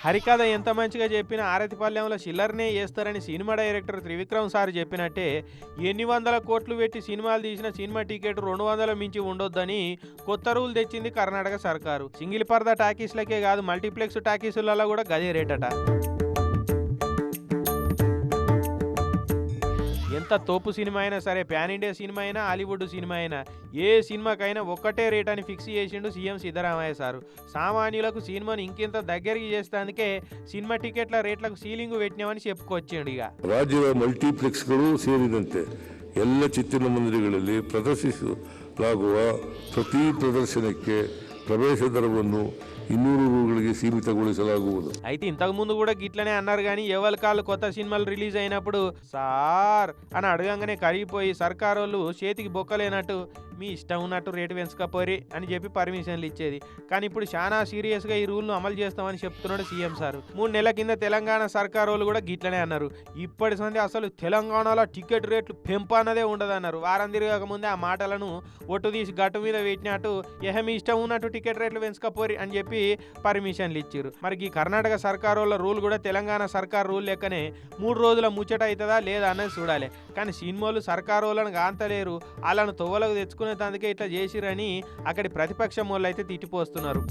హరికథ ఎంత మంచిగా చెప్పినా ఆరతిపల్లెంలో చిల్లరనే చేస్తారని సినిమా డైరెక్టర్ త్రివిక్రమ్ సార్ చెప్పినట్టే ఎన్ని వందల కోట్లు పెట్టి సినిమాలు తీసిన సినిమా టికెట్ 200 మించి ఉండొద్దని కొత్త రూల్ తెచ్చింది కర్ణాటక సర్కారు. సింగిల్ పర్దా టాకీస్లకే కాదు మల్టీప్లెక్స్ టాకీసులలో కూడా గదే రేటట. ఎంత తోపు సినిమా అయినా సరే, ప్యాన్ ఇండియా సినిమా అయినా హాలీవుడ్ సినిమా అయినా ఏ సినిమాకైనా ఒక్కటే రేట్ అని ఫిక్స్ చేసిండు సీఎం సిద్ధరామయ్య సారు. సామాన్యులకు సినిమాను ఇంకింత దగ్గరికి చేసేందుకే ಸಿನಿಮಾ ಟಿಕೆಟ್ల ರೇಟ್లకు ಸೀಲಿಂಗ್ పెట్టినామని చెప్పుకొచ్చిండు. ಈಗ ರಾಜ್ಯದ ಮಲ್ಟಿಪ್ಲೆಕ್ಸ್ಗಳು ಸೇರಿದಂತೆ ಎಲ್ಲ ಚಿತ್ರಮಂದಿರಗಳಲ್ಲಿ ಪ್ರದರ್ಶಿಸಲಾಗುವ ಪ್ರತಿ ಪ್ರದರ್ಶನಕ್ಕೆ ಪ್ರವೇಶ ದರವನ್ನು 200 రూపాయలకి సీమితಗೊಳಿಸಲಾಗುವುದು. అయితే ఇంతకు ముందు కూడా గిట్లనే అన్నారు కానీ ఎవరి కాళ్ళు కొత్త సినిమాలు రిలీజ్ అయినప్పుడు సార్ అని అడగంగానే కరిగిపోయి సర్కారు వాళ్ళు చేతికి బొక్కలేనట్టు మీ ఇష్టం ఉన్నట్టు రేటు పెంచకపోరి అని చెప్పి పర్మిషన్లు ఇచ్చేది. కానీ ఇప్పుడు చాలా సీరియస్గా ఈ రూల్ను అమలు చేస్తామని చెప్తున్నాడు సీఎం సార్. 3 నెలల కింద తెలంగాణ సర్కారు వాళ్ళు కూడా గిట్లనే అన్నారు. ఇప్పటి సంది అసలు తెలంగాణలో టికెట్ రేట్లు పెంపన్నదే ఉండదన్నారు. వారం తిరగక ముందే ఆ మాటలను ఒట్టు తీసి గట్టు మీద పెట్టినట్టు మీ ఇష్టం ఉన్నట్టు టికెట్ రేట్లు పెంచకపోరి అని చెప్పి పర్మిషన్లు ఇచ్చారు. మరి ఈ కర్ణాటక సర్కారు వాళ్ళ రూల్ కూడా తెలంగాణ సర్కార్ రూల్ లెక్కనే 3 రోజుల ముచ్చట అవుతుందా లేదా అన్నది చూడాలి. కానీ సినిమాలు సర్కారు వాళ్ళని కాంతలేరు, వాళ్ళను తొవ్వలకు తెచ్చుకునే తందుకే ఇట్లా చేసిరని అక్కడి ప్రతిపక్షం వాళ్ళు అయితే తిట్టిపోస్తున్నారు.